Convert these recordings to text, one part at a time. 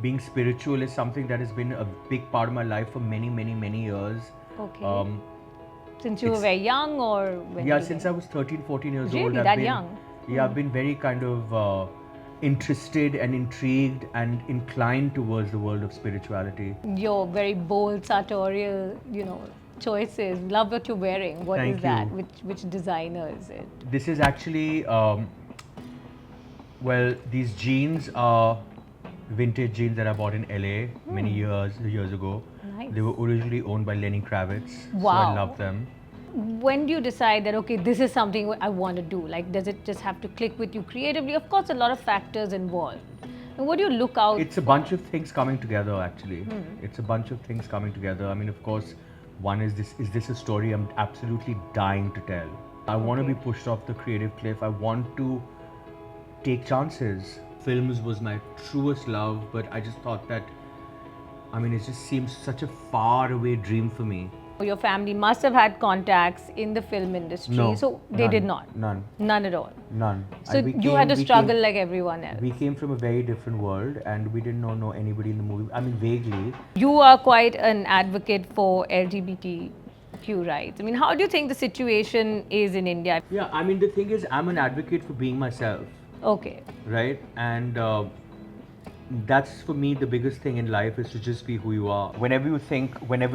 being spiritual is something that has been a big part of my life for many, many, many years. Okay. Since you were very young, or when? Yeah, since I was 13, 14 years old. Really, that young? Yeah, I've been very kind of interested and intrigued and inclined towards the world of spirituality. Your very bold sartorial, choices. Love what you're wearing. What is Thank that? you. Which designer is it? This is actually, well, these jeans are vintage jeans that I bought in LA many years ago. Nice. They were originally owned by Lenny Kravitz, so Wow. I love them. When do you decide that, okay, this is something I want to do? Like, does it just have to click with you creatively? Of course, a lot of factors involved. And what do you look out It's a bunch of things coming together, actually. It's a bunch of things coming together. I mean, of course, one is this a story I'm absolutely dying to tell? I want to be pushed off the creative cliff. I want to take chances. Films was my truest love, but I just thought that, I mean, it just seems such a far away dream for me. Your family must have had contacts in the film industry. No, So they none, did not? None. None at all? None. So you had to struggle like everyone else? We came from a very different world and we didn't know anybody in the movie. I mean, vaguely. You are quite an advocate for LGBTQ rights. I mean, how do you think the situation is in India? Yeah, I mean, the thing is, I'm an advocate for being myself. Okay. Right? And that's for me the biggest thing in life, is to just be who you are. Whenever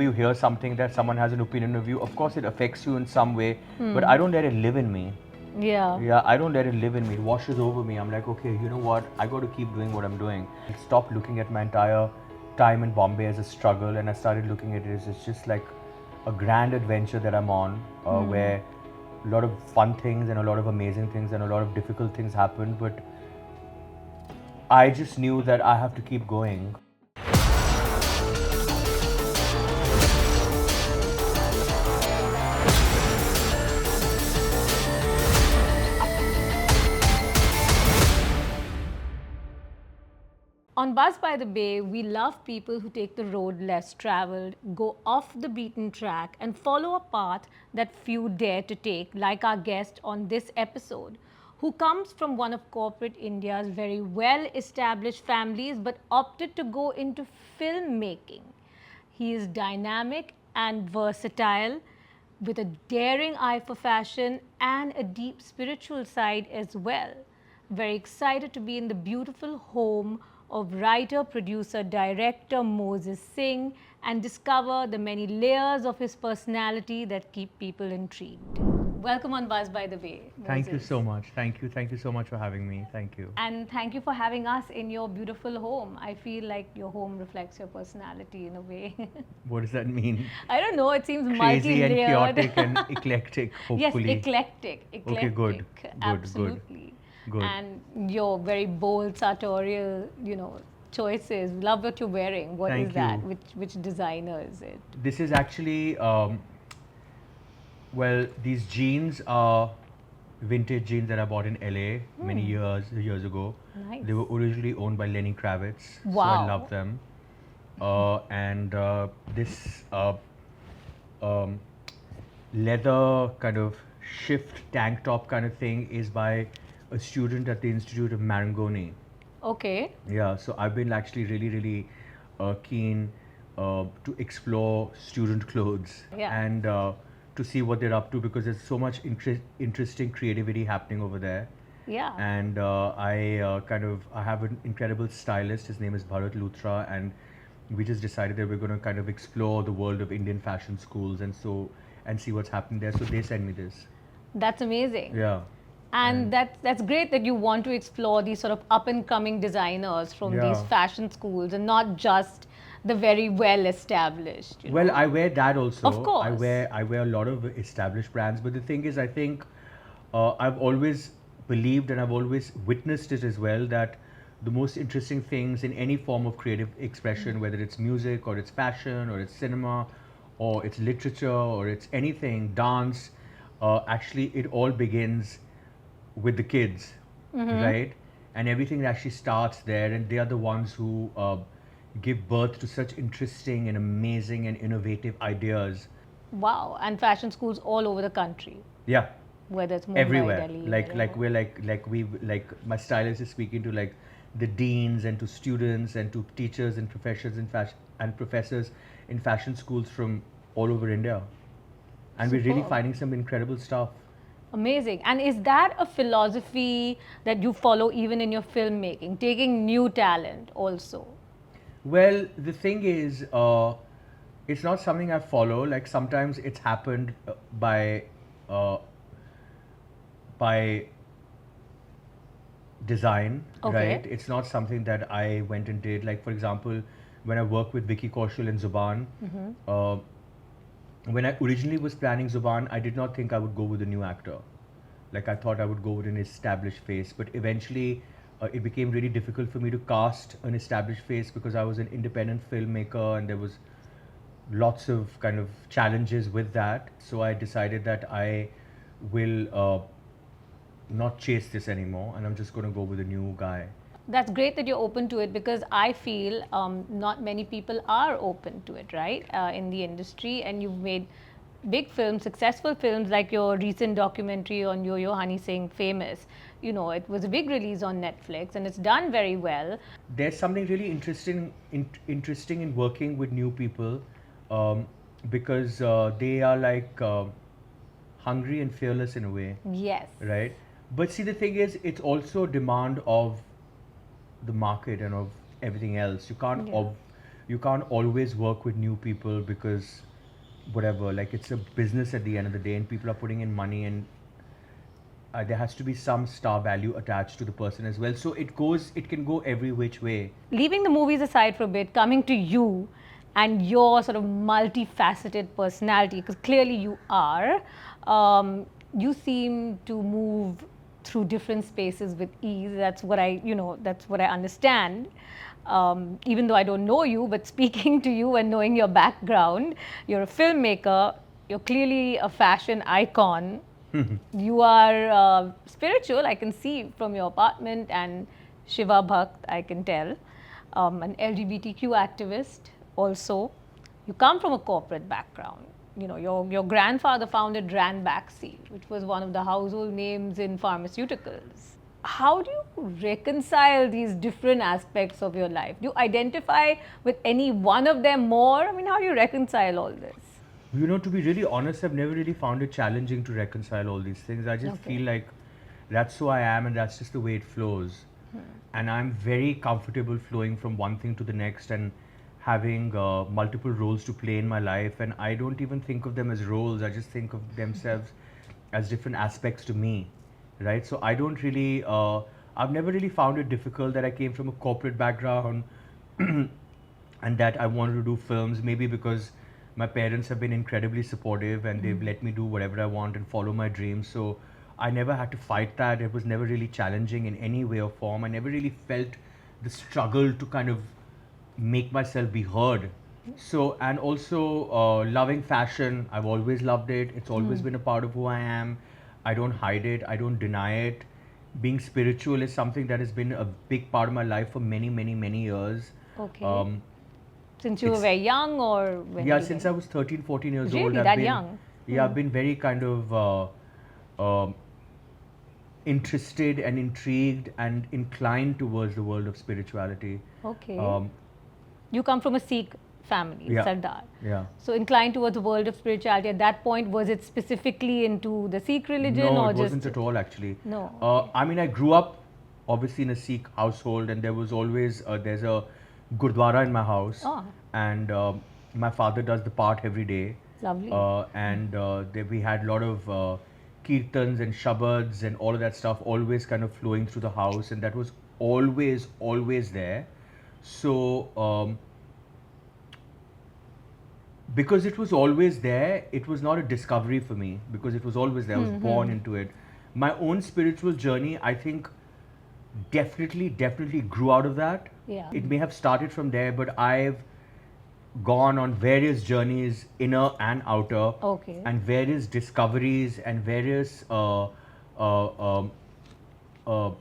you hear something that someone has an opinion of you, of course it affects you in some way, but I don't let it live in me. Yeah. Yeah, I don't let it live in me. It washes over me. I'm like, okay, you know what? I got to keep doing what I'm doing. I stopped looking at my entire time in Bombay as a struggle, and I started looking at it as it's just like a grand adventure that I'm on, where a lot of fun things and a lot of amazing things and a lot of difficult things happen, but I just knew that I have to keep going. On Buzz by the Bay, we love people who take the road less traveled, go off the beaten track, and follow a path that few dare to take, like our guest on this episode, who comes from one of corporate India's very well-established families but opted to go into filmmaking. He is dynamic and versatile, with a daring eye for fashion and a deep spiritual side as well. Very excited to be in the beautiful home of writer, producer, director Mozez Singh and discover the many layers of his personality that keep people intrigued. Welcome on Buzz by the Bay, Mozez. Thank you so much. Thank you so much for having me. Thank you. And thank you for having us in your beautiful home. I feel like your home reflects your personality in a way. What does that mean? I don't know, it seems Crazy and multi-layered. chaotic and eclectic, hopefully. Yes, eclectic. Okay, good. Absolutely. Good. And your very bold sartorial, choices. Love what you're wearing. What Thank is that? you. Which designer is it? This is actually, well, these jeans are vintage jeans that I bought in LA many years ago. Nice. They were originally owned by Lenny Kravitz, so Wow. I love them. And this leather kind of shift tank top kind of thing is by a student at the Institute of Marangoni. Okay. Yeah, so I've been actually really keen to explore student clothes Yeah. and to see what they're up to, because there's so much interesting creativity happening over there. Yeah. And I have an incredible stylist. His name is Bharat Luthra, and we just decided that we're going to kind of explore the world of Indian fashion schools and see what's happening there. So they sent me this. That's amazing. Yeah. And that's great that you want to explore these sort of up-and-coming designers from these Yeah. fashion schools and not just the very well-established. Well, I wear that also. Of course. I wear a lot of established brands, but the thing is, I think I've always believed and I've always witnessed it as well, that the most interesting things in any form of creative expression, whether it's music or it's fashion or it's cinema or it's literature or it's anything, dance, actually it all begins with the kids, right? And everything actually starts there, and they are the ones who give birth to such interesting and amazing and innovative ideas. Wow. And fashion schools all over the country, Yeah, whether it's Mumbai, everywhere. Delhi. Like wherever. we're like my stylist is speaking to like the deans and to students and to teachers and professors in professors in fashion schools from all over India. And we're really Superb. finding some incredible stuff. Amazing. And is that a philosophy that you follow even in your filmmaking, taking new talent also? Well, the thing is, it's not something I follow. Like sometimes it's happened uh, by design, Okay. right? It's not something that I went and did. Like for example, when I worked with Vicky Kaushal in Zuban, uh, when I originally was planning Zuban, I did not think I would go with a new actor. Like I thought I would go with an established face, but eventually it became really difficult for me to cast an established face because I was an independent filmmaker and there was lots of kind of challenges with that. So I decided that I will not chase this anymore and I'm just going to go with a new guy. That's great that you're open to it, because I feel not many people are open to it, right, in the industry. And you've made big films, successful films, like your recent documentary on Yo-Yo Honey Singh, Famous. You know, it was a big release on Netflix and it's done very well. There's something really interesting in working with new people um, because they are like hungry and fearless in a way, Yes. right? But see, the thing is, it's also demand of the market and of everything else. Yeah. You can't always work with new people because whatever. Like it's a business at the end of the day, and people are putting in money, and there has to be some star value attached to the person as well. So it can go every which way. Leaving the movies aside for a bit, coming to you and your sort of multifaceted personality, because clearly you are, you seem to move through different spaces with ease. That's what that's what I understand. Even though I don't know you, but speaking to you and knowing your background, you're a filmmaker, you're clearly a fashion icon. You are spiritual, I can see from your apartment, and Shiva Bhakt, I can tell. An LGBTQ activist also. You come from a corporate background. You know, your grandfather founded Ranbaxy, which was one of the household names in pharmaceuticals. How do you reconcile these different aspects of your life? Do you identify with any one of them more? I mean, how do you reconcile all this? You know, to be really honest, I've never really found it challenging to reconcile all these things. I just Okay. feel like that's who I am and that's just the way it flows. And I'm very comfortable flowing from one thing to the next and having multiple roles to play in my life. And I don't even think of them as roles, I just think of themselves as different aspects to me, right? So I don't really, I've never really found it difficult that I came from a corporate background and that I wanted to do films, maybe because my parents have been incredibly supportive and they've let me do whatever I want and follow my dreams. So I never had to fight that. It was never really challenging in any way or form. I never really felt the struggle to kind of make myself be heard. So, and also loving fashion, I've always loved it. It's always been a part of who I am. I don't hide it, I don't deny it. Being spiritual is something that has been a big part of my life for many, many, many years. Okay. Since you were it's- very young, or when? Yeah, did since you- I was 13, 14 years Really? old, That young? Yeah, I've been very kind of interested and intrigued and inclined towards the world of spirituality. Okay. Um, You come from a Sikh family, Yeah. Sardar. yeah. So inclined towards the world of spirituality. At that point, was it specifically into the Sikh religion, No, or it just? wasn't at all actually. No. I mean, I grew up obviously in a Sikh household, and there was always there's a gurdwara in my house, Oh. and my father does the part every day. Lovely. And we had a lot of kirtans and shabads and all of that stuff always kind of flowing through the house, and that was always there. So because it was always there, it was not a discovery for me because it was always there. I was born into it. My own spiritual journey, I think, definitely grew out of that. Yeah. It may have started from there, but I've gone on various journeys, inner and outer, Okay. and various discoveries and various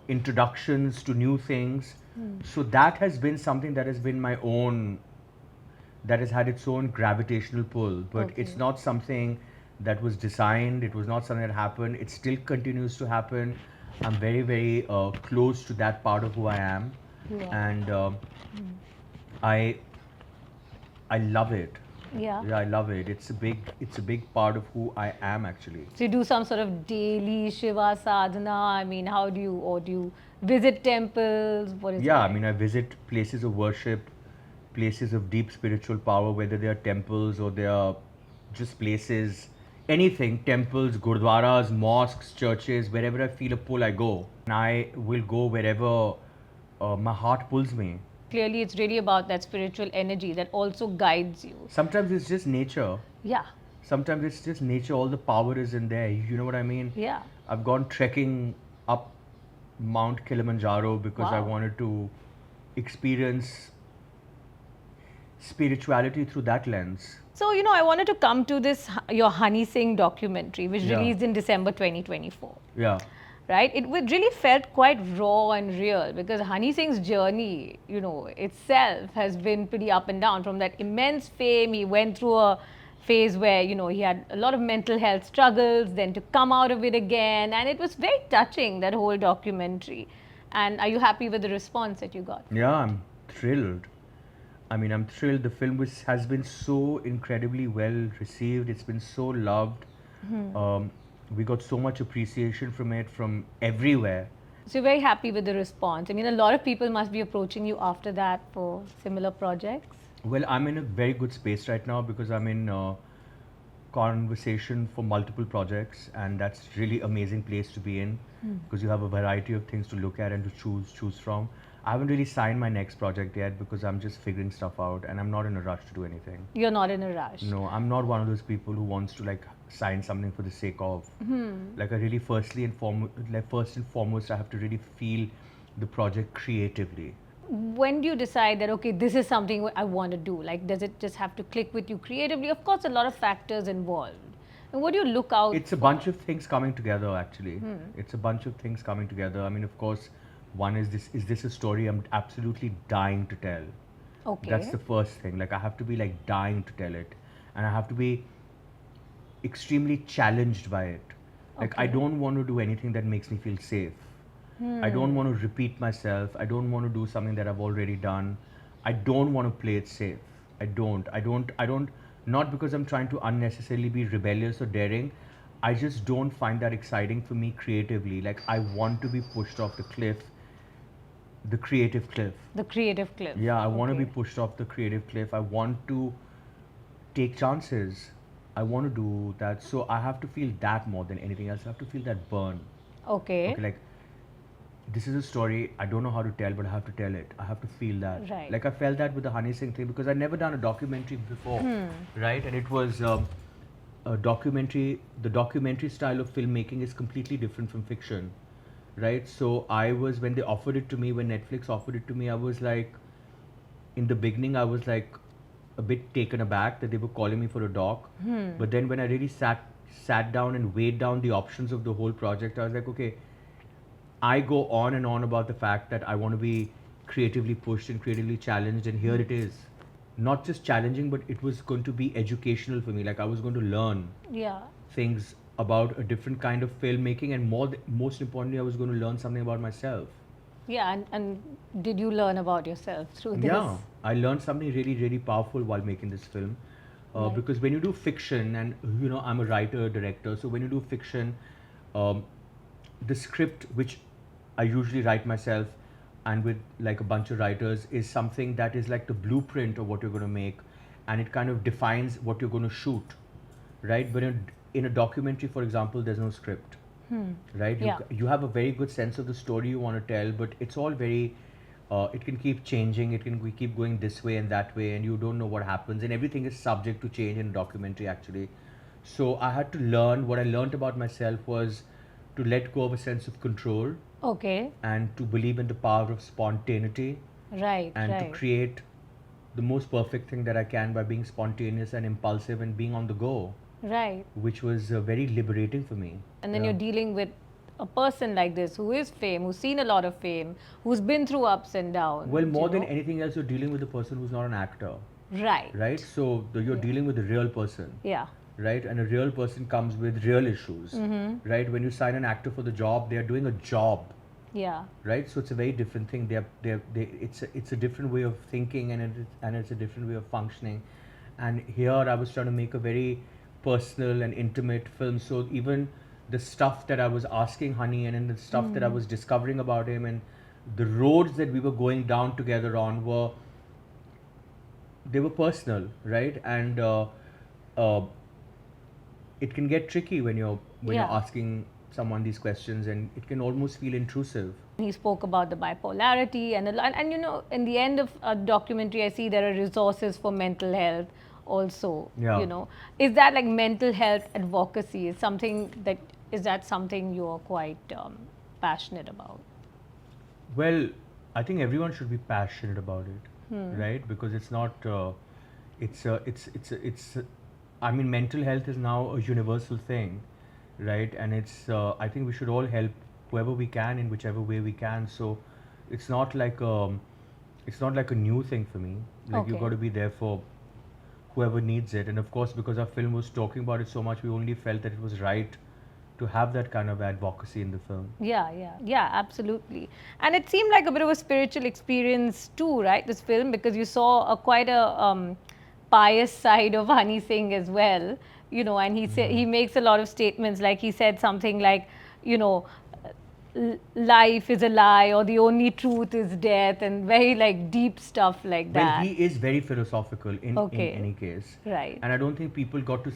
introductions to new things. So that has been something that has been my own, that has had its own gravitational pull. But it's Okay. not something that was designed, it was not something that happened, it still continues to happen. I'm very, very close to that part of who I am. You are. and I I love it. Yeah. Yeah, I love it. It's a big part of who I am actually. So you do some sort of daily Shiva sadhana. I mean, how do you, or do you visit temples? What is it Yeah, I like? mean, I visit places of worship, places of deep spiritual power, whether they are temples or they are just places, anything, temples, gurdwaras, mosques, churches, wherever I feel a pull, I go. And I will go wherever my heart pulls me. Clearly, it's really about that spiritual energy that also guides you. Sometimes it's just nature. Yeah. Sometimes it's just nature, all the power is in there. You know what I mean? Yeah. I've gone trekking up Mount Kilimanjaro because I Wow. wanted to experience spirituality through that lens. So, I wanted to come to this, your Honey Singh documentary, which Yeah. released in December 2024. Yeah. Right? It really felt quite raw and real because Honey Singh's journey, itself has been pretty up and down. From that immense fame, he went through a phase where, he had a lot of mental health struggles, then to come out of it again. And it was very touching, that whole documentary. And are you happy with the response that you got? Yeah, I'm thrilled. I mean, I'm thrilled. The film has been so incredibly well received. It's been so loved. We got so much appreciation from it from everywhere. So you're very happy with the response. I mean, a lot of people must be approaching you after that for similar projects. Well, I'm in a very good space right now because I'm in conversation for multiple projects, and that's really amazing place to be in because you have a variety of things to look at and to choose from. I haven't really signed my next project yet because I'm just figuring stuff out, and I'm not in a rush to do anything. You're not in a rush. No, I'm not one of those people who wants to like sign something for the sake of. Like I really first and foremost, I have to really feel the project creatively. When do you decide that, okay, this is something I want to do? Like, does it just have to click with you creatively? Of course, a lot of factors involved. And what do you look out It's a bunch of things coming together actually. It's a bunch of things coming together. I mean, of course, one is this a story I'm absolutely dying to tell? Okay. That's the first thing. Like I have to be like dying to tell it, and I have to be extremely challenged by it. Like I Okay. don't want to do anything that makes me feel safe. I don't want to repeat myself. I don't want to do something that I've already done. I don't want to play it safe. I don't not because I'm trying to unnecessarily be rebellious or daring. I just don't find that exciting for me creatively. Like I want to be pushed off the cliff, the creative cliff. The creative cliff. Yeah, I want to be Okay. pushed off the creative cliff. I want to take chances. I want to do that. So I have to feel that more than anything else. I have to feel that burn. Okay. Okay, like this is a story I don't know how to tell, but I have to tell it. I have to feel that. Right. Like I felt that with the Honey Singh thing because I'd never done a documentary before, right? And it was a documentary. The documentary style of filmmaking is completely different from fiction, right? So I was when they offered it to me, when Netflix offered it to me, I was like, in the beginning, I was like a bit taken aback that they were calling me for a doc. But then when I really sat down and weighed down the options of the whole project, I was like, okay, I go on and on about the fact that I want to be creatively pushed and creatively challenged, and here it is. Not just challenging, but it was going to be educational for me. Like I was going to learn Yeah. things about a different kind of filmmaking, and most importantly, I was going to learn something about myself. Yeah. And did you learn about yourself through this? Yeah, I learned something really, really powerful while making this film. Right. Because when you do fiction, and I'm a writer, director, so when you do fiction, um, the script, which I usually write myself and with like a bunch of writers, is something that is like the blueprint of what you're going to make, and it kind of defines what you're going to shoot, right? But in a documentary, for example, there's no script, right? Yeah. You have a very good sense of the story you want to tell, but it's all very it can keep changing. We keep going this way and that way, and you don't know what happens, and everything is subject to change in a documentary actually. So I had to learn. What I learned about myself was to let go of a sense of control Okay. and to believe in the power of spontaneity Right. and to Right. create the most perfect thing that I can by being spontaneous and impulsive and being on the go, Right. which was very liberating for me. And then Yeah. you're dealing with a person like this who is fame, who's seen a lot of fame, who's been through ups and downs. Well, more you than know? anything else, you're dealing with a person who's not an actor, Right. right? So you're dealing with a real person. Yeah. Right, and a real person comes with real issues, right? When you sign an actor for the job, they are doing a job, Yeah. right? So it's a very different thing. It's a different way of thinking, and it's a different way of functioning. And here I was trying to make a very personal and intimate film. So even the stuff that I was asking Honey, and then the stuff that I was discovering about him, and the roads that we were going down together on they were personal, right? And uh, it can get tricky when you're Yeah. asking someone these questions, and it can almost feel intrusive. He spoke about the bipolarity and you know, in the end of a documentary, I see there are resources for mental health also. Yeah. You know, is that like mental health advocacy? Is that something you're quite passionate about? Well, I think everyone should be passionate about it, right? Because it's not. I mean, mental health is now a universal thing, right? And it's. I think we should all help whoever we can in whichever way we can. So, it's not like it's not like a new thing for me. Like you've Okay. got to be there for whoever needs it. And of course, because our film was talking about it so much, we only felt that it was right to have that kind of advocacy in the film. Yeah, absolutely. And it seemed like a bit of a spiritual experience too, right? This film, because you saw quite a pious side of Honey Singh as well, you know, and he makes a lot of statements. Like he said something like, you know, life is a lie, or the only truth is death, and very like deep stuff like Well, that. he is very philosophical in Okay. any case. Right. And I don't think people got to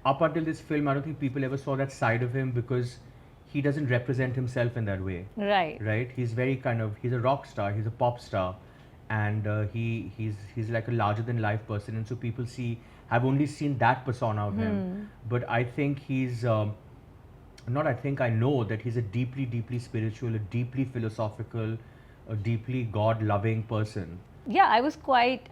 up until this film, I don't think people ever saw that side of him, because he doesn't represent himself in that way. Right. Right? He's very he's a rock star, he's a pop star, and he's like a larger than life person, and so people have only seen that persona of him. But I think he's not I think I know that he's a deeply, deeply spiritual, a deeply philosophical, a deeply God loving person. Yeah, I was quite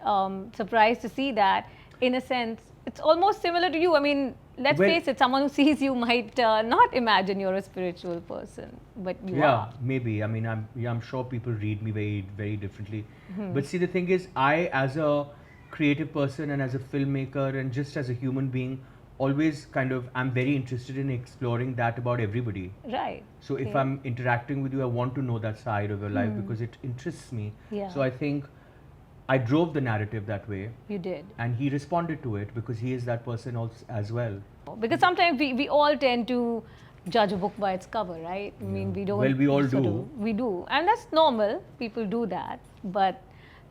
surprised to see that. In a sense, it's almost similar to you. I mean, let's Well- face it, someone who sees you might not imagine you're a spiritual person, but you Yeah, are. maybe. I mean, I'm sure people read me very, very differently. Hmm. But see, the thing is, I, as a creative person and as a filmmaker and just as a human being, always I'm very interested in exploring that about everybody. Right. So if Okay. I'm interacting with you, I want to know that side of your life because it interests me. Yeah. So I think I drove the narrative that way, You did. and he responded to it because he is that person also as well. Because sometimes we all tend to judge a book by its cover, right? I mean, we don't. Well, we all sort do. of- we do. And that's normal. People do that. But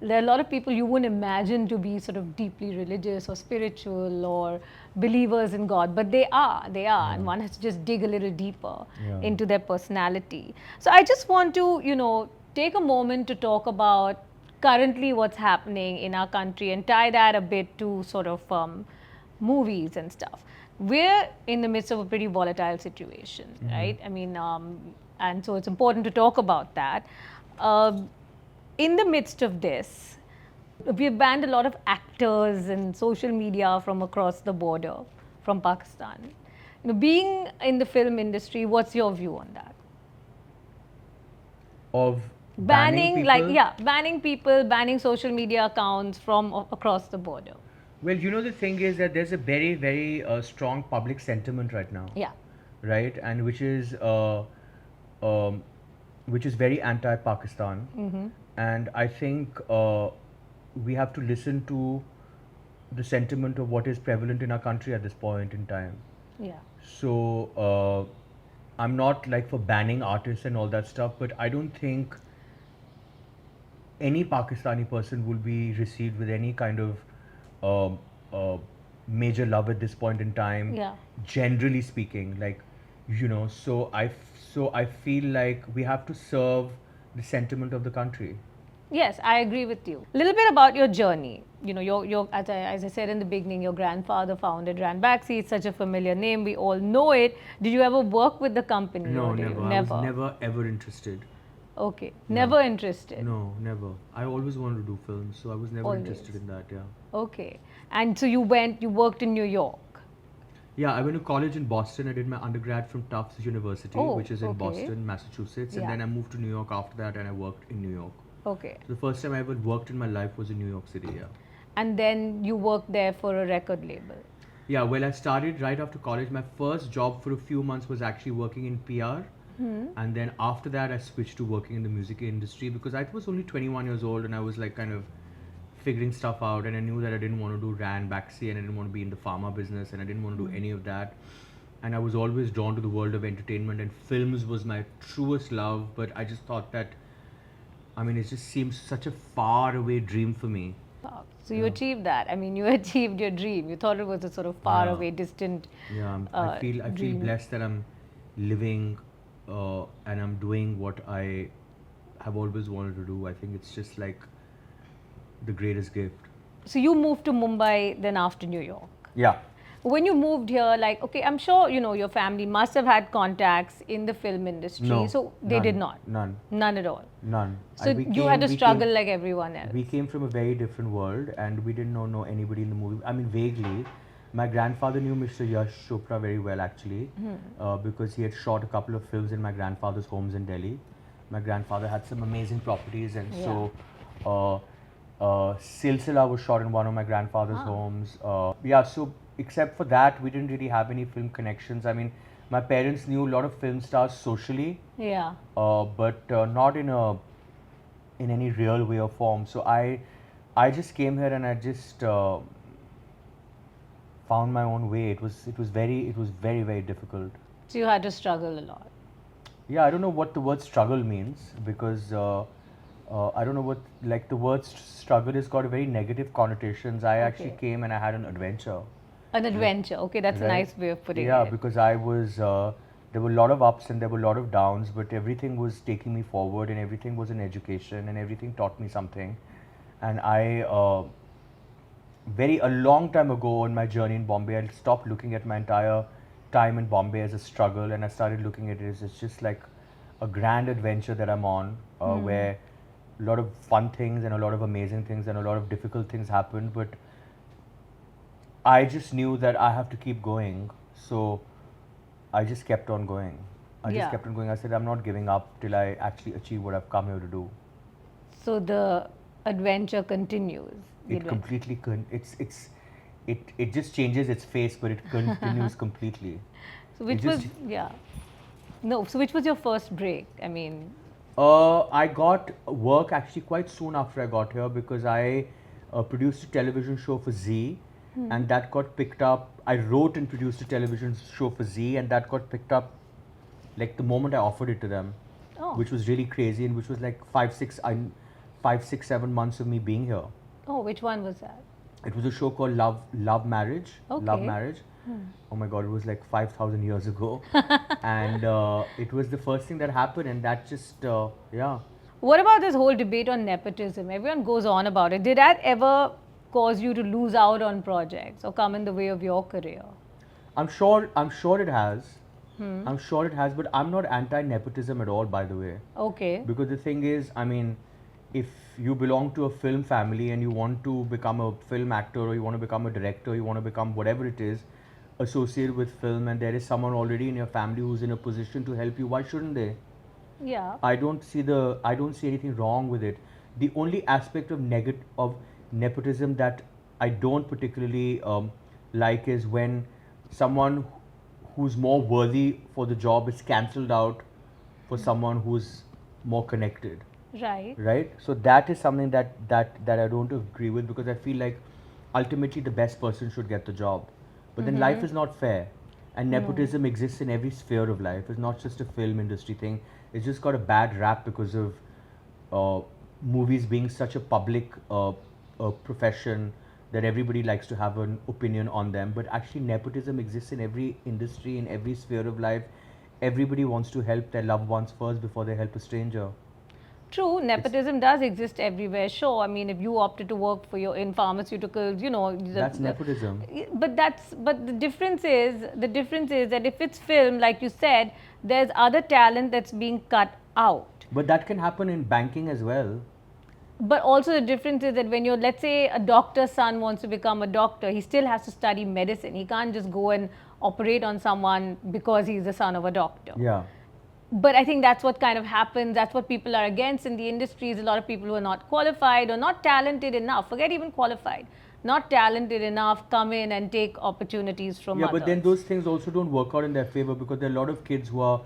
there are a lot of people you wouldn't imagine to be sort of deeply religious or spiritual or believers in God. But they are. They are. And one has to just dig a little deeper Yeah. into their personality. So I just want to, take a moment to talk about currently what's happening in our country and tie that a bit to sort of movies and stuff. We're in the midst of a pretty volatile situation, right? I mean, and so it's important to talk about that. In the midst of this, we've banned a lot of actors and social media from across the border from Pakistan. Being in the film industry, what's your view on that? Of Banning, people? banning people, banning social media accounts from across the border. Well, the thing is that there's a very, very strong public sentiment right now. Yeah. Right, and which is very anti-Pakistan, and I think we have to listen to the sentiment of what is prevalent in our country at this point in time. Yeah. So I'm not like for banning artists and all that stuff, but I don't think any Pakistani person will be received with any kind of major love at this point in time. Yeah. Generally speaking, so I feel like we have to serve the sentiment of the country. Yes, I agree with you. A little bit about your journey. Your as I said in the beginning, your grandfather founded Ranbaxy. It's such a familiar name. We all know it. Did you ever work with the company? No, or did never. you- I was never ever interested. Okay. Never interested. No, never. I always wanted to do films, so I was never Always. interested in that. Yeah. Okay. And so you worked in New York. Yeah, I went to college in Boston. I did my undergrad from Tufts University, Oh, which is in okay. Boston, Massachusetts, Yeah. and then I moved to New York after that, and I worked in New York. Okay. The first time I ever worked in my life was in New York City. Yeah. And then you worked there for a record label. Yeah. Well, I started right after college. My first job for a few months was actually working in PR And then after that, I switched to working in the music industry because I was only 21 years old and I was like kind of figuring stuff out, and I knew that I didn't want to do RAN backseat and I didn't want to be in the pharma business and I didn't want to do any of that. And I was always drawn to the world of entertainment, and films was my truest love. But I just thought that, I mean, it just seems such a far away dream for me. Wow. So you achieved that. I mean, you achieved your dream. You thought it was a sort of far Yeah. away, distant. Yeah, I feel dream. blessed that I'm living and I'm doing what I have always wanted to do. I think it's just like the greatest gift. So you moved to Mumbai then after New York. Yeah. When you moved here, like, okay, I'm sure, you know, your family must have had contacts in the film industry. No, So they did not. None. None at all. None. So you had to struggle like everyone else. We came from a very different world, and we didn't know anybody in the movie. I mean, vaguely. My grandfather knew Mr. Yash Chopra very well, actually, because he had shot a couple of films in my grandfather's homes in Delhi. My grandfather had some amazing properties, and so Silsila was shot in one of my grandfather's homes. Yeah, so except for that, we didn't really have any film connections. I mean, my parents knew a lot of film stars socially, Yeah. but not in any real way or form. So I just came here and I just found my own way. It was very difficult. So you had to struggle a lot. Yeah, I don't know what the word struggle means, because I don't know what, like, the word struggle has got a very negative connotations. I actually Okay. came and I had an adventure. An adventure. Okay, that's a Right. nice way of putting Yeah, it. because I was, there were a lot of ups and there were a lot of downs, but everything was taking me forward and everything was an education and everything taught me something. And a long time ago on my journey in Bombay, I stopped looking at my entire time in Bombay as a struggle, and I started looking at it as it's just like a grand adventure that I'm on, where a lot of fun things and a lot of amazing things and a lot of difficult things happened, but I just knew that I have to keep going, so I just kept on going. I Yeah. just kept on going. I said, I'm not giving up till I actually achieve what I've come here to do. So the adventure continues. The It adventure. completely it just changes its face, but it continues completely. So which it was, just- yeah. No, so which was your first break? I mean, I got work actually quite soon after I got here, because I produced a television show for Z, and that got picked up. I wrote and produced a television show for Z, and that got picked up like the moment I offered it to them, which was really crazy, and which was like 5, 6, 7 months of me being here. oh, which one was that? It was a show called Love Marriage. Love Okay. Marriage. Oh my God, it was like 5,000 years ago. And it was the first thing that happened, and that just, yeah. What about this whole debate on nepotism? Everyone goes on about it. Did that ever cause you to lose out on projects or come in the way of your career? I'm sure it has. I'm sure it has, but I'm not anti-nepotism at all, by the way. Okay. Because the thing is, I mean, if you belong to a film family and you want to become a film actor, or you want to become a director, you want to become whatever it is associated with film, and there is someone already in your family who's in a position to help you, why shouldn't they? Yeah. I don't see anything wrong with it. The only aspect of nepotism that I don't particularly like is when someone who's more worthy for the job is cancelled out for someone who's more connected. Right. Right? So that is something that I don't agree with, because I feel like ultimately the best person should get the job. But then life is not fair, and nepotism exists in every sphere of life. It's not just a film industry thing. It's just got a bad rap because of movies being such a public profession that everybody likes to have an opinion on them. But actually nepotism exists in every industry, in every sphere of life. Everybody wants to help their loved ones first before they help a stranger. True, nepotism does exist everywhere. Sure, I mean, if you opted to work for in pharmaceuticals, you know, That's nepotism. But the difference is that if it's film, like you said, there's other talent that's being cut out. But that can happen in banking as well. But also the difference is that when you're, let's say, a doctor's son wants to become a doctor, he still has to study medicine. He can't just go and operate on someone because he's the son of a doctor. Yeah. But I think that's what kind of happens. That's what people are against in the industries. A lot of people who are not qualified or not talented enough, forget even qualified, not talented enough, come in and take opportunities from Yeah, others. but then those things also don't work out in their favor, because there are a lot of kids who are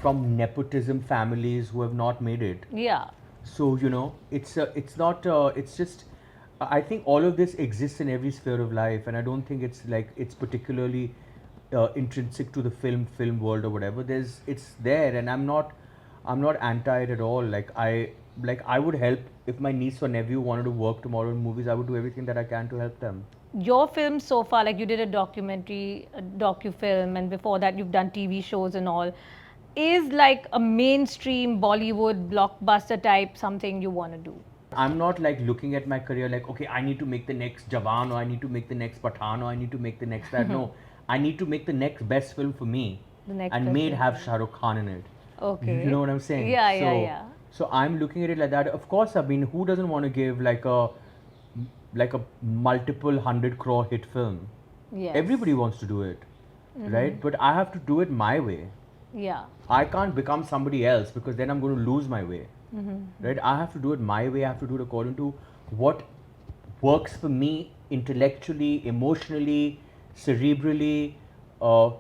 from nepotism families who have not made it. Yeah. So it's not. It's just. I think all of this exists in every sphere of life, and I don't think it's particularly intrinsic to the film world or whatever. It's there, and I'm not anti it at all. I would help if my niece or nephew wanted to work tomorrow in movies. I would do everything that I can to help them. Your films so far, like you did a documentary, a docu-film, and before that you've done TV shows and all, is like a mainstream Bollywood blockbuster type something you want to do? I'm not like looking at my career like, okay, I need to make the next Jawan, or I need to make the next Pathan, or I need to make the next that. No, I need to make the next best film for me, The next and best may it film. have Shah Rukh Khan in it. Okay. You know what I'm saying? Yeah, so, yeah. So I'm looking at it like that. Of course, I mean, who doesn't want to give like a multiple 100 crore hit film? Yes. Everybody wants to do it, right? But I have to do it my way. Yeah. I can't become somebody else, because then I'm going to lose my way. Right? I have to do it my way. I have to do it according to what works for me intellectually, emotionally, cerebrally,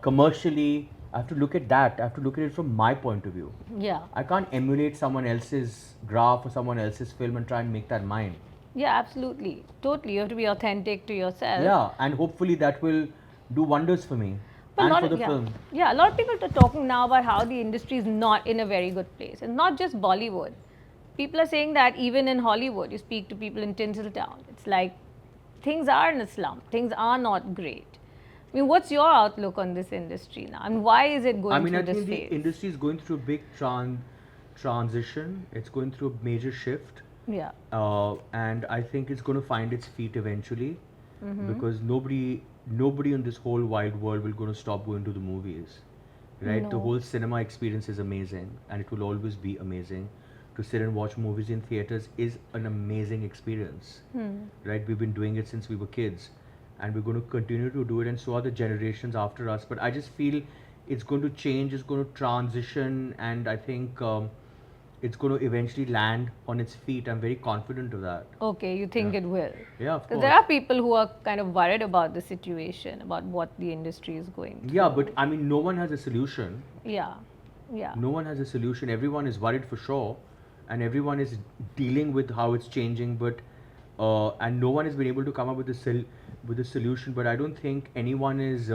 commercially. I have to look at that. I have to look at it from my point of view. Yeah. I can't emulate someone else's graph or someone else's film and try and make that mine. Yeah, absolutely. Totally. You have to be authentic to yourself. Yeah, and hopefully that will do wonders for me But and for the yeah, film. Yeah, a lot of people are talking now about how the industry is not in a very good place. And not just Bollywood. People are saying that even in Hollywood, you speak to people in Tinseltown, it's like things are in a slump. Things are not great. I mean, what's your outlook on this industry now? And why is it going through I this think phase? the industry is going through a big transition. It's going through a major shift. Yeah. And I think it's going to find its feet eventually, because nobody in this whole wide world will going to stop going to the movies, right? The No. whole cinema experience is amazing, and it will always be amazing. To sit and watch movies in theaters is an amazing experience, right? We've been doing it since we were kids, and we're going to continue to do it, and so are the generations after us. But I just feel it's going to change, it's going to transition, and I think it's going to eventually land on its feet. I'm very confident of that. Okay, you think it will? Yeah, of Because course. there are people who are kind of worried about the situation, about what the industry is going through. Yeah, but I mean, no one has a solution. Yeah. Yeah. No one has a solution. Everyone is worried for sure, and everyone is dealing with how it's changing. But and no one has been able to come up with a solution. But I don't think anyone is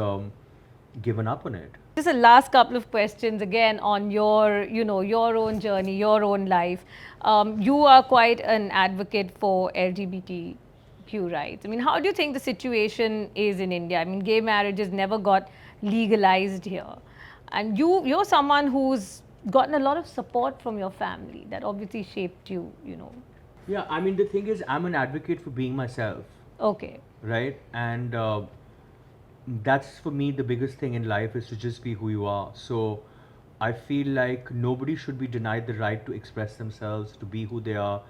given up on it. Just a last couple of questions again on your, your own journey, your own life. You are quite an advocate for LGBTQ rights. I mean, how do you think the situation is in India? I mean, gay marriages never got legalized here, and you're someone who's gotten a lot of support from your family that obviously shaped you. Yeah, I mean, the thing is, I'm an advocate for being myself, Okay. right? And that's for me the biggest thing in life, is to just be who you are. So I feel like nobody should be denied the right to express themselves, to be who they are,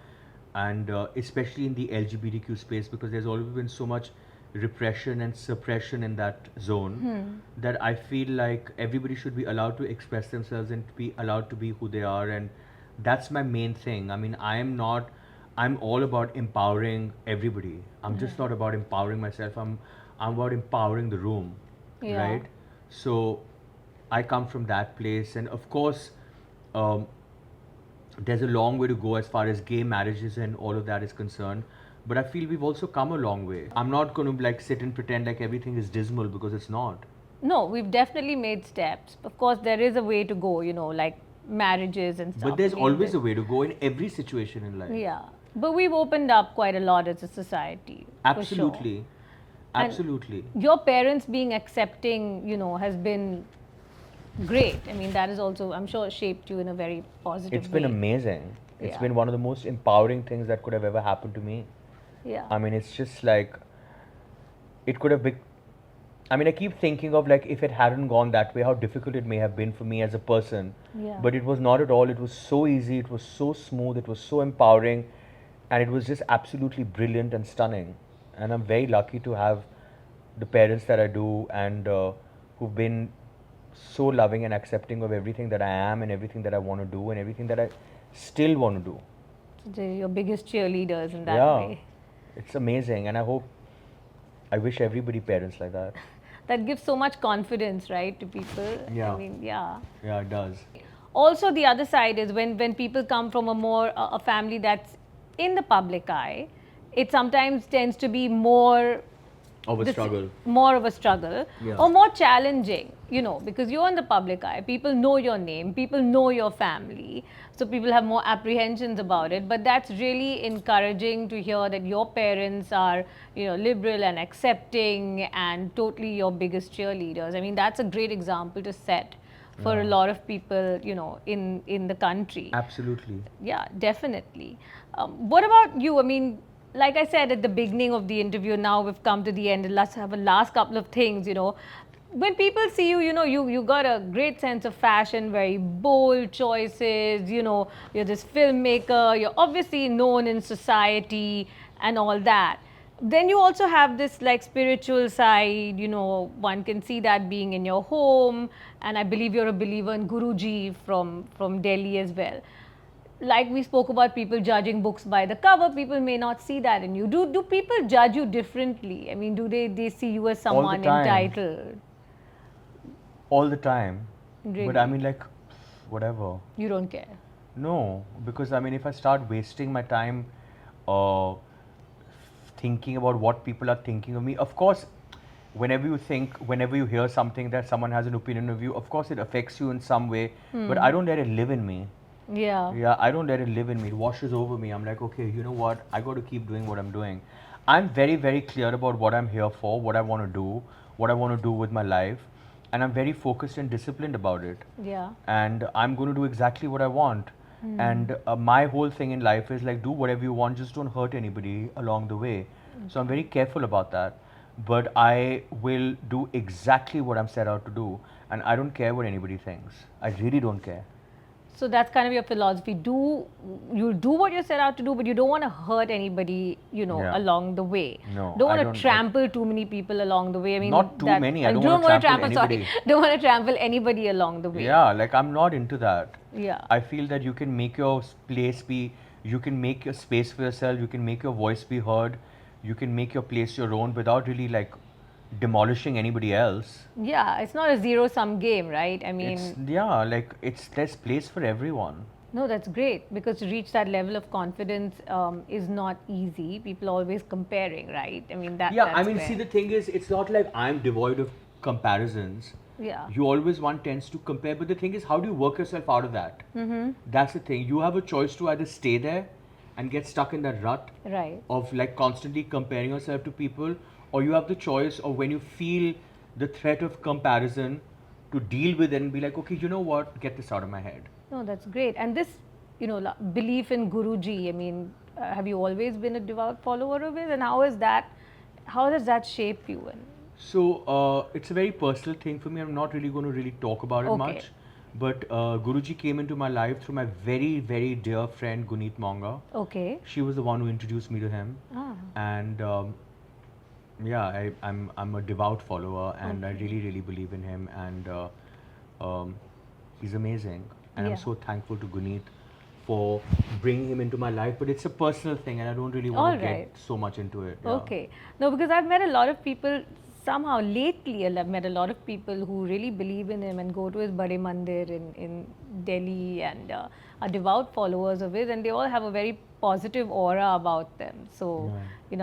and especially in the LGBTQ space, because there's always been so much repression and suppression in that zone, that I feel like everybody should be allowed to express themselves and to be allowed to be who they are. And that's my main thing. I mean, I'm all about empowering everybody. I'm just not about empowering myself. I'm about empowering the room, Yeah. right? So I come from that place, and of course, there's a long way to go as far as gay marriages and all of that is concerned. But I feel we've also come a long way. I'm not going to like sit and pretend like everything is dismal, because it's not. No, we've definitely made steps. Of course, there is a way to go, like marriages and stuff. But there's I mean, always a way to go in every situation in life. Yeah. But we've opened up quite a lot as a society. for sure. Absolutely. And Absolutely. Your parents being accepting, has been great. I mean, that is also, I'm sure, shaped you in a very positive It's been way. amazing. It's Yeah. been one of the most empowering things that could have ever happened to me. Yeah. I mean, it's just like, it could have been. I mean, I keep thinking of like, if it hadn't gone that way, how difficult it may have been for me as a person. Yeah. But it was not at all. It was so easy. It was so smooth. It was so empowering. And it was just absolutely brilliant and stunning. And I'm very lucky to have the parents that I do, and who've been so loving and accepting of everything that I am and everything that I want to do and everything that I still want to do. They're your biggest cheerleaders in that Yeah. way. It's amazing, and I wish everybody parents like that. that gives so much confidence, right, to people. Yeah. I mean, yeah. Yeah, it does. Also, the other side is when people come from a family that's in the public eye, it sometimes tends to be more Of a this- struggle. more of a struggle Yeah. or more challenging, because you're in the public eye. People know your name, people know your family, so people have more apprehensions about it. But that's really encouraging to hear that your parents are, liberal and accepting and totally your biggest cheerleaders. I mean, that's a great example to set for a lot of people, in the country. Absolutely. Yeah, definitely. What about you? I mean, like I said at the beginning of the interview, now we've come to the end, and let's have a last couple of things. When people see you, you got a great sense of fashion, very bold choices. You're this filmmaker. You're obviously known in society and all that. Then you also have this like spiritual side. One can see that being in your home, and I believe you're a believer in Guruji from Delhi as well. Like we spoke about people judging books by the cover, people may not see that in you. Do people judge you differently? I mean, do they see you as someone time. entitled? All the time. Really? But I mean, like, whatever. You don't care. No, because I mean, if I start wasting my time uh, thinking about what people are thinking of me, of course, whenever you hear something that someone has an opinion of you, of course it affects you in some way, but I don't let it live in me. Yeah. Yeah, I don't let it live in me. It washes over me. I'm like, okay, you know what? I got to keep doing what I'm doing. I'm very, very clear about what I'm here for, what I want to do, what I want to do with my life. And I'm very focused and disciplined about it. Yeah. And I'm going to do exactly what I want. And my whole thing in life is like, do whatever you want, just don't hurt anybody along the way. So I'm very careful about that. But I will do exactly what I'm set out to do. And I don't care what anybody thinks. I really don't care. So that's kind of your philosophy. You'll do what you're set out to do, but you don't want to hurt anybody, Yeah. along the way. No, Don't I want don't- to trample too many people along the way. I mean, Not too many. I don't wanna wanna trample Sorry, anybody. don't want to trample anybody along the way. Yeah, like I'm not into that. Yeah. I feel that you can make your place be, you can make your space for yourself, you can make your voice be heard, you can make your place your own without really like demolishing anybody else. Yeah, it's not a zero-sum game, right? I mean, There's place for everyone. no, that's great, because to reach that level of confidence is not easy. People are always comparing, right? I mean, Yeah, that's I mean, where- see, the thing is, it's not like I'm devoid of comparisons. Yeah. You always one tends to compare, but the thing is, how do you work yourself out of that? That's the thing. You have a choice to either stay there and get stuck in that rut Right. of like constantly comparing yourself to people, or you have the choice of when you feel the threat of comparison to deal with it and be like, okay, you know what, get this out of my head. No, that's great. And this, belief in Guruji, I mean, have you always been a devout follower of it? And how does that shape you? And So it's a very personal thing for me. I'm not really going to really talk about it Okay. much. But Guruji came into my life through my very, very dear friend Guneet Monga. okay. She was the one who introduced me to him. Ah. And I'm a devout follower, and I really, really believe in him. And he's amazing. And Yeah. I'm so thankful to Guneet for bringing him into my life. But it's a personal thing, and I don't really want to Alright. get so much into it. yeah. Okay. No, because I've met a lot of people somehow lately. I've met a lot of people who really believe in him and go to his Bade Mandir in Delhi and are devout followers of his, and they all have a very positive aura about them. So,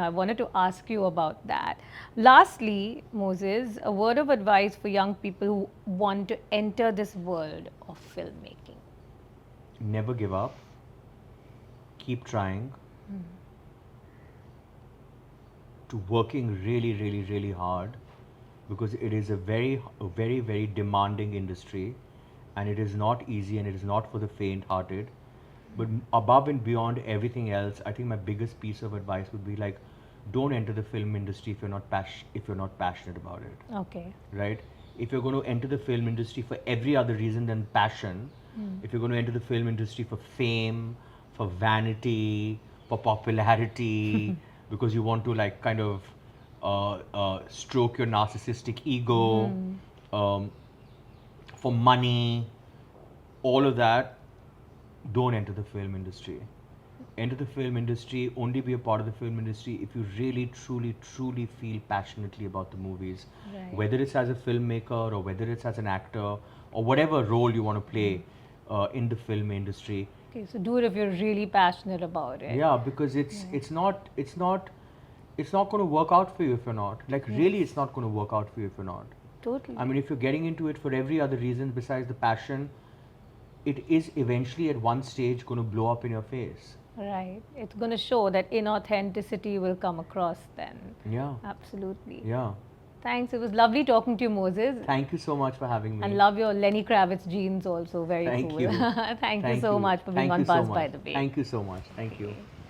I wanted to ask you about that. Lastly, Mozez, a word of advice for young people who want to enter this world of filmmaking. Never give up. Keep trying. To working really, really, really hard, because it is a very, very demanding industry, and it is not easy, and it is not for the faint-hearted. But above and beyond everything else, I think my biggest piece of advice would be like, don't enter the film industry if you're not passionate about it. Okay. Right? If you're going to enter the film industry for every other reason than passion, if you're going to enter the film industry for fame, for vanity, for popularity, because you want to like kind of stroke your narcissistic ego, for money, all of that, don't enter the film industry. enter the film industry, only be a part of the film industry if you really, truly, truly feel passionately about the movies. Right. Whether it's as a filmmaker or whether it's as an actor or whatever role you want to play in the film industry. Okay, so do it if you're really passionate about it. Yeah, because it's not going to work out for you if you're not. Like really, it's not going to work out for you if you're not. Totally. I mean, if you're getting into it for every other reason besides the passion, it is eventually at one stage going to blow up in your face. Right. It's going to show that inauthenticity will come across then. Yeah. Absolutely. Yeah. Thanks. It was lovely talking to you, Mozez. Thank you so much for having me. And love your Lenny Kravitz jeans also. Very Thank cool. you. Thank you so much for being Thank on you so Buzz, by much. the way. Thank you so much. Thank you. Okay.